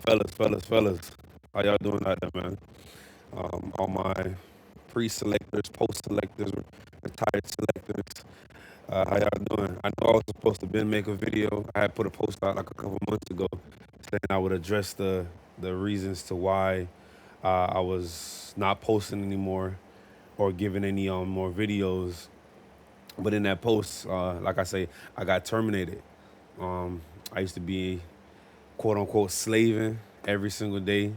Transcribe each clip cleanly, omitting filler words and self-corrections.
Fellas, how y'all doing out there, man? All my pre-selectors, post-selectors, retired selectors, how y'all doing? I know I was supposed to been make a video. I had put a post out like a couple months ago saying I would address the reasons to why I was not posting anymore or giving any more videos. But in that post, like I say, I got terminated. I used to be quote unquote slaving every single day,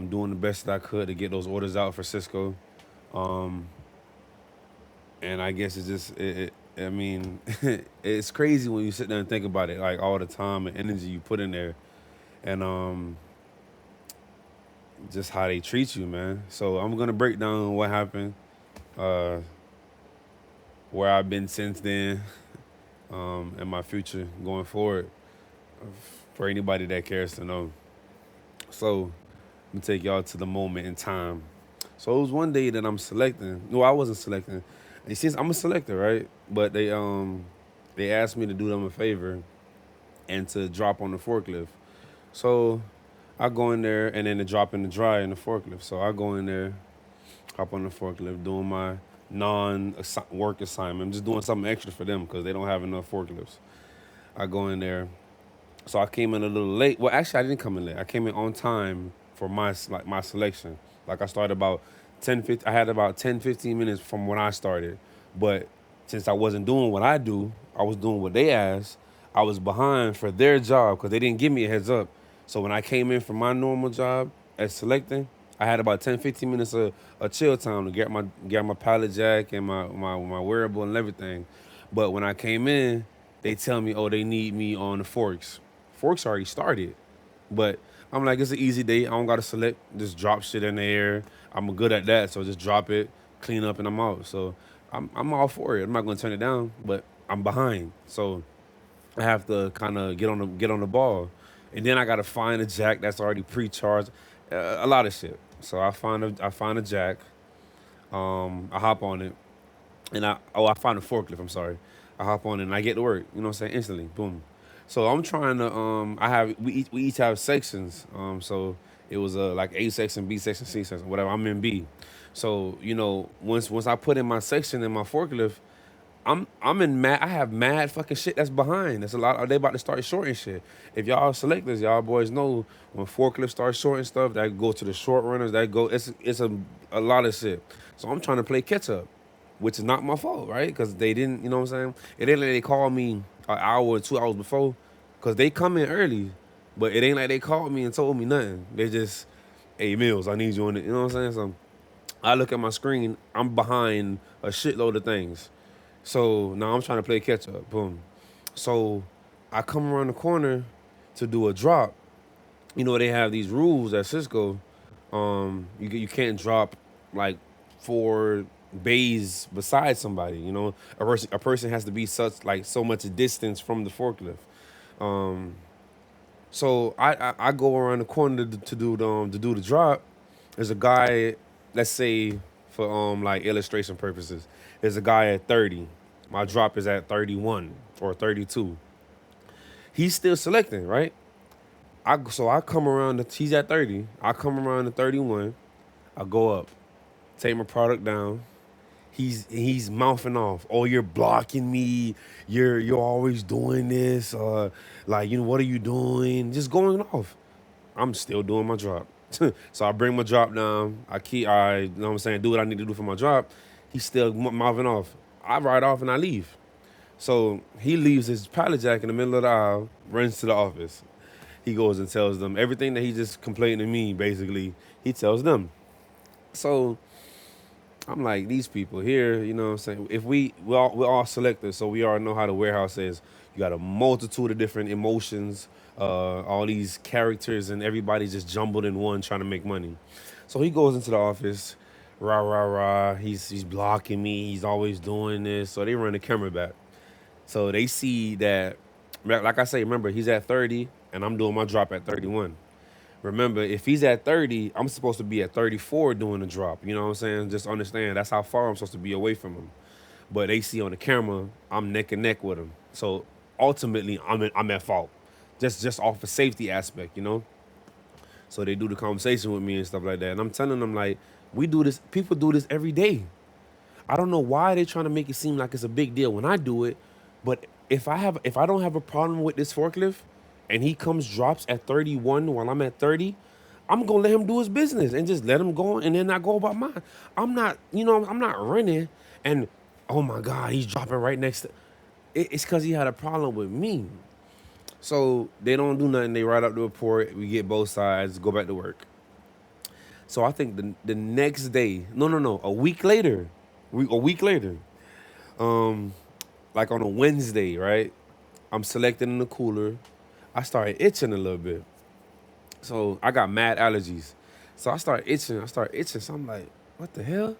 doing the best that I could to get those orders out for Cisco. Um, and I guess it's just, I mean, it's crazy when you sit there and think about it, like all the time and energy you put in there, and just how they treat you, man. So I'm gonna break down what happened, uh, where I've been since then, and my future going forward for anybody that cares to know. So let me take y'all to the moment in time. So it was one day that I'm selecting. No, I wasn't selecting. And since I'm a selector, right? But they asked me to do them a favor and to drop on the forklift. So I go in there and then to drop in the dry in the forklift. So I go in there, hop on the forklift, doing my non-work assignment. I'm just doing something extra for them because they don't have enough forklifts. I go in there. So I came in a little late. Well, actually, I didn't come in late. I came in on time for my selection. Like I started about 10, 15. I had about 10, 15 minutes from when I started. But since I wasn't doing what I do, I was doing what they asked. I was behind for their job because they didn't give me a heads up. So when I came in for my normal job as selecting, I had about 10, 15 minutes of chill time to get my pallet jack and my wearable and everything. But when I came in, they tell me, oh, they need me on the forks. Forks already started. But I'm like, it's an easy day. I don't gotta select, just drop shit in the air. I'm good at that, so just drop it, clean up, and I'm out. So I'm all for it. I'm not gonna turn it down, but I'm behind. So I have to kind of get on the ball, and then I gotta find a jack that's already pre-charged, a lot of shit. So I find a jack, I hop on it, and I find a forklift. I'm sorry, I hop on it and I get to work. You know what I'm saying? Instantly, boom. So I'm trying to we each have sections. So it was like A section, B section, C section, whatever. I'm in B. So once I put in my section in my forklift, I'm in mad. I have mad fucking shit that's behind. That's a lot. They about to start shorting shit. If y'all selectors, y'all boys know when forklifts start shorting stuff, that go to the short runners. That go. It's a lot of shit. So I'm trying to play catch up, which is not my fault, right? Because they didn't. You know what I'm saying? It ain't like they called me an hour or 2 hours before, because they come in early, but it ain't like they called me and told me nothing. They just, hey Mills, I need you on it. You know what I'm saying? So I look at my screen. I'm behind a shitload of things. So now I'm trying to play catch up. Boom. So I come around the corner to do a drop. They have these rules at Cisco. You can't drop like 4 bays beside somebody. A person has to be so much distance from the forklift. Um, so I go around the corner to do the drop. There's a guy, let's say for like illustration purposes, there's a guy at 30. My drop is at 31 or 32. He's still selecting, right? So I come around he's at 30. I come around to 31. I go up, take my product down. He's mouthing off. Oh, you're blocking me. You're always doing this. Like, what are you doing? Just going off. I'm still doing my drop. So I bring my drop down. You know what I'm saying, do what I need to do for my drop. He's still mouthing off. I ride off and I leave. So he leaves his pallet jack in the middle of the aisle, runs to the office. He goes and tells them everything that he just complained to me, basically, he tells them. So I'm like, these people here, you know what I'm saying? If we're all selectors, so we all know how the warehouse is. You got a multitude of different emotions, all these characters, and everybody just jumbled in one trying to make money. So he goes into the office, rah rah rah. He's blocking me. He's always doing this. So they run the camera back. So they see that, like I say, remember he's at 30, and I'm doing my drop at 31. Remember, if he's at 30, I'm supposed to be at 34 doing the drop. You know what I'm saying? Just understand that's how far I'm supposed to be away from him. But they see on the camera, I'm neck and neck with him. So ultimately, I'm at fault. Just off a safety aspect. So they do the conversation with me and stuff like that. And I'm telling them like, we do this. People do this every day. I don't know why they're trying to make it seem like it's a big deal when I do it, but if I don't have a problem with this forklift, and he comes drops at 31 while I'm at 30, I'm gonna let him do his business and just let him go and then I go about mine. I'm not running and oh my God, he's dropping right next to. It's because he had a problem with me. So they don't do nothing. They write up the report. We get both sides. Go back to work. So I think the next day, no, a week later, a week later, um, like on a Wednesday, right? I'm selecting in the cooler. I started itching a little bit. So I got mad allergies. So I start itching. So I'm like, what the hell?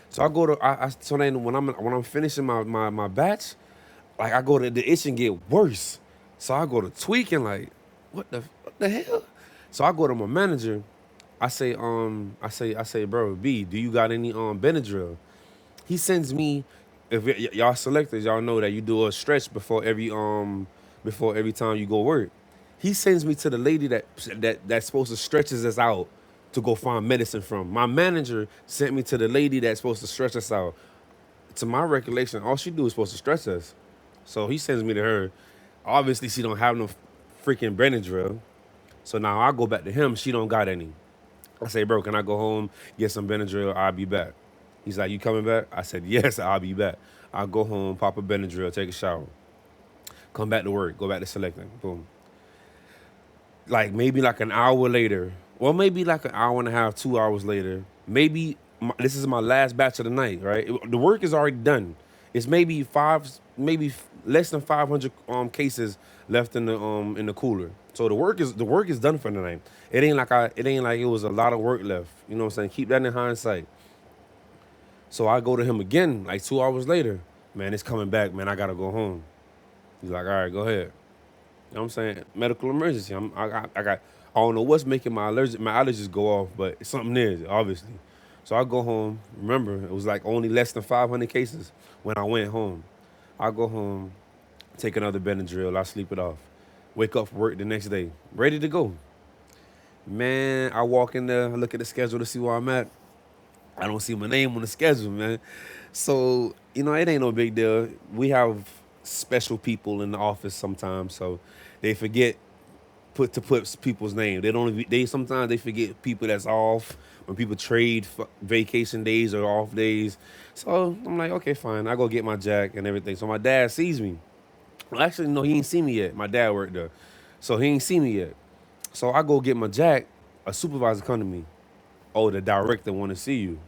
So I go to so then when I'm finishing my batch, like I go to the itching get worse. So I go to tweaking like, what the hell? So I go to my manager. I say, bro, B, do you got any Benadryl? He sends me. If y'all selectors, y'all know that you do a stretch before every time you go work. He sends me to the lady that's supposed to stretches us out to go find medicine from. My manager sent me to the lady that's supposed to stretch us out. To my recollection, all she do is supposed to stretch us. So he sends me to her. Obviously, she don't have no freaking Benadryl. So now I go back to him. She don't got any. I say, bro, can I go home, get some Benadryl? I'll be back. He's like, you coming back? I said, yes, I'll be back. I'll go home, pop a Benadryl, take a shower, come back to work, go back to selecting. Boom. Like maybe like an hour later, well, maybe like an hour and a half, 2 hours later, maybe this is my last batch of the night, right? The work is already done. It's maybe less than 500 cases left in the cooler. So the work is done for the night. It ain't like it was a lot of work left. You know what I'm saying? Keep that in hindsight. So I go to him again like 2 hours later. Man, it's coming back. Man, I gotta go home. He's like, all right, go ahead. You know what I'm saying? Medical emergency. I don't know what's making my allergies go off, but something is, obviously. So I go home. Remember, it was like only less than 500 cases when I went home. I go home, take another Benadryl, I sleep it off. Wake up for work the next day, ready to go. Man, I walk in there, I look at the schedule to see where I'm at. I don't see my name on the schedule, man. So, it ain't no big deal. We have special people in the office sometimes, so they forget put people's name. They don't. They sometimes they forget people that's off when people trade vacation days or off days. So I'm like, okay, fine. I go get my jack and everything. So my dad sees me. Well, actually, no, he ain't seen me yet. My dad worked there, so he ain't seen me yet. So I go get my jack. A supervisor come to me. Oh, the director want to see you.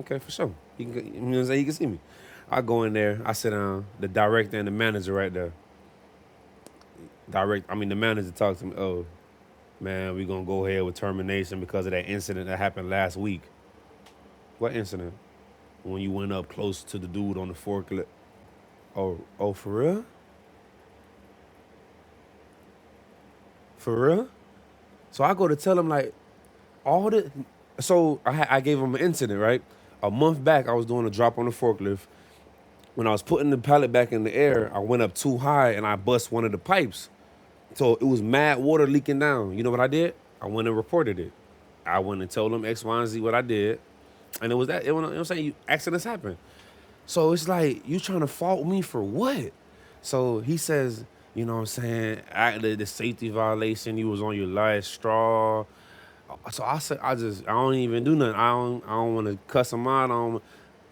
Okay, for sure. He can, you know what I'm saying? He can see me. I go in there. I sit down. The director and the manager right there. The manager talks to me. Oh, man, we gonna go ahead with termination because of that incident that happened last week. What incident? When you went up close to the dude on the forklift. Oh, for real? For real? So I go to tell him like all the. So I gave him an incident, right? A month back, I was doing a drop on the forklift. When I was putting the pallet back in the air, I went up too high and I bust one of the pipes. So it was mad water leaking down. You know what I did? I went and reported it. I went and told them X, Y, and Z what I did. And it was that, you know what I'm saying? Accidents happen. So it's like, you trying to fault me for what? So he says, you know what I'm saying, the safety violation, you was on your last straw. So I said, I don't even do nothing. I don't want to cuss him out.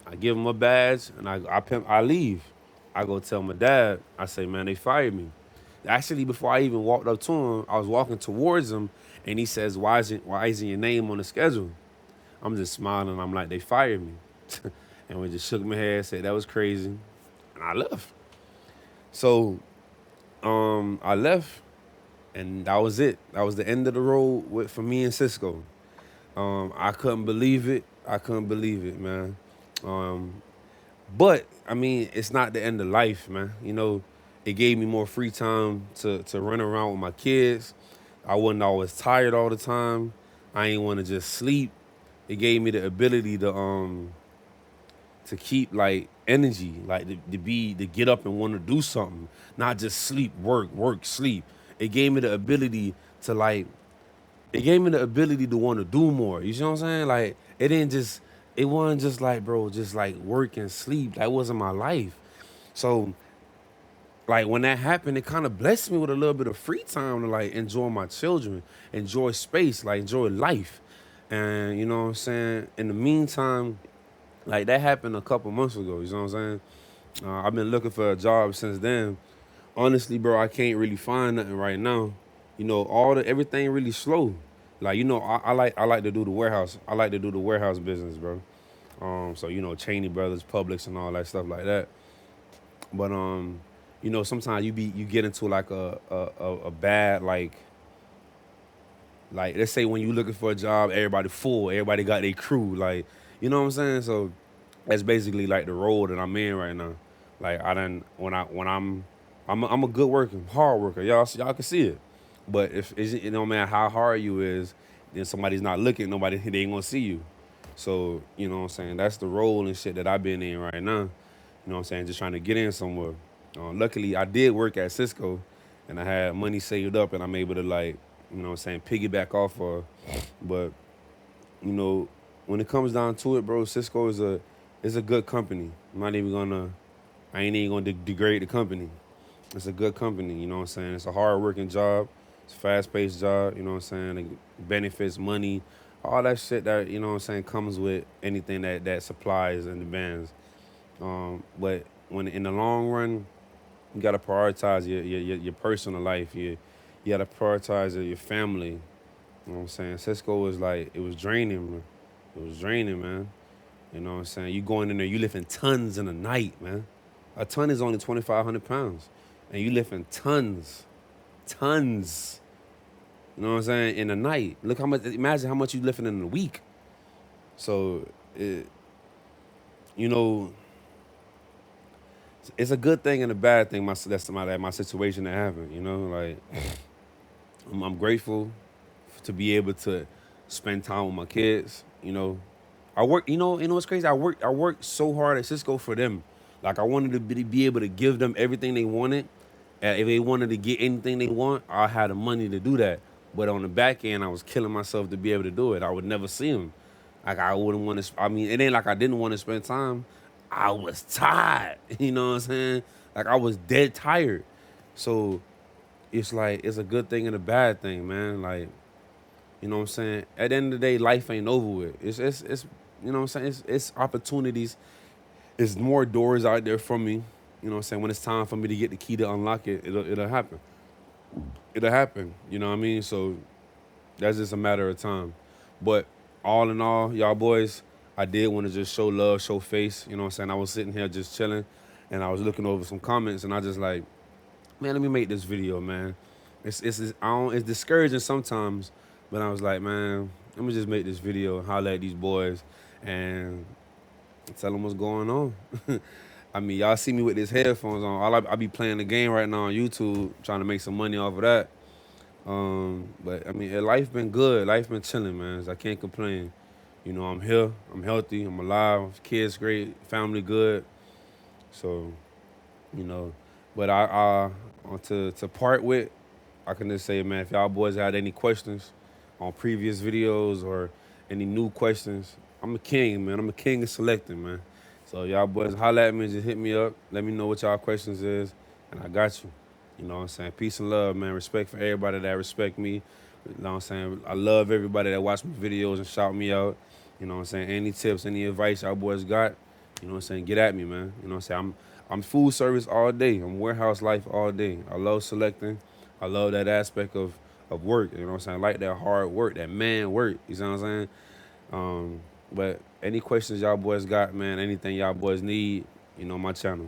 I give him a badge and I leave. I go tell my dad, I say, man, they fired me. Actually, before I even walked up to him, I was walking towards him and he says, why isn't your name on the schedule? I'm just smiling. I'm like, they fired me. And we just shook my head, said that was crazy. And I left. So I left and that was it. That was the end of the road for me and Cisco. I couldn't believe it. Man. Um, but I mean, it's not the end of life, man. It gave me more free time to run around with my kids. I wasn't always tired all the time. I ain't want to just sleep. It gave me the ability to keep like energy, like to get up and want to do something, not just sleep, work, sleep. It gave me the ability to like it gave me the ability to want to do more. You see what I'm saying? Like it wasn't just like, bro, just like work and sleep. That wasn't my life. So like when that happened, it kind of blessed me with a little bit of free time to like enjoy my children, enjoy space, like enjoy life. And you know what I'm saying? In the meantime, like that happened a couple months ago, you know what I'm saying? I've been looking for a job since then. Honestly, bro, I can't really find nothing right now. You know, everything really slow. Like, you know, I like to do the warehouse. I like to do the warehouse business, bro. So you know, Cheney Brothers, Publix, and all that stuff like that. But you know, sometimes you get into like a bad like let's say when you looking for a job, everybody full, everybody got their crew, like you know what I'm saying. So that's basically like the role that I'm in right now. Like I done I'm a good worker, hard worker. Y'all can see it. But if it don't matter how hard you is, then somebody's not looking, nobody they ain't gonna see you. So, you know what I'm saying? That's the role and shit that I've been in right now. You know what I'm saying? Just trying to get in somewhere. Luckily, I did work at Cisco, and I had money saved up, and I'm able to like, you know what I'm saying, piggyback off of. But you know, when it comes down to it, bro, Cisco is a good company. I ain't even gonna degrade the company. It's a good company, you know what I'm saying? It's a hard working job. It's a fast paced job, you know what I'm saying? It benefits, money, all that shit that, you know what I'm saying, comes with anything that supplies and demands. But when in the long run, you gotta prioritize your personal life. You gotta prioritize your family. You know what I'm saying? Cisco was like it was draining, man. It was draining, man. You know what I'm saying? You going in there, you lifting tons in a night, man. A ton is only 2,500 pounds, and you lifting tons, tons. You know what I'm saying? In a night, look how much. Imagine how much you lifting in a week. So, you know, it's a good thing and a bad thing. My situation that happened. You know, like I'm grateful to be able to spend time with my kids. You know, I work. You know what's crazy? I worked so hard at Cisco for them. Like I wanted to be able to give them everything they wanted. If they wanted to get anything they want, I had the money to do that. But on the back end, I was killing myself to be able to do it. I would never see them. Like I wouldn't want to. I mean, it ain't like I didn't want to spend time. I was tired. You know what I'm saying? Like I was dead tired. So it's like it's a good thing and a bad thing, man. Like you know what I'm saying? At the end of the day, life ain't over with. It's you know what I'm saying? It's opportunities. It's more doors out there for me. You know what I'm saying? When it's time for me to get the key to unlock it, it'll happen. It'll happen. You know what I mean? So that's just a matter of time. But all in all, y'all boys, I did want to just show love, show face. You know what I'm saying? I was sitting here just chilling and I was looking over some comments and I just like, man, let me make this video, man. It's discouraging sometimes, but I was like, man, let me just make this video, holler at these boys, and tell them what's going on. I mean, y'all see me with these headphones on. I be playing the game right now on YouTube, trying to make some money off of that. But I mean, life been good. Life been chilling, man. I can't complain. You know, I'm here. I'm healthy. I'm alive. Kids great. Family good. So, you know, but to part with, I can just say, man, if y'all boys had any questions on previous videos or any new questions, I'm a king, man. I'm a king of selecting, man. So y'all boys holla at me, just hit me up. Let me know what y'all questions is, and I got you. You know what I'm saying? Peace and love, man. Respect for everybody that respect me. You know what I'm saying? I love everybody that watch my videos and shout me out. You know what I'm saying? Any tips, any advice y'all boys got, you know what I'm saying? Get at me, man. You know what I'm saying? I'm food service all day. I'm warehouse life all day. I love selecting. I love that aspect of work. You know what I'm saying? I like that hard work, that man work. You know what I'm saying? But any questions y'all boys got, man, anything y'all boys need, you know, my channel.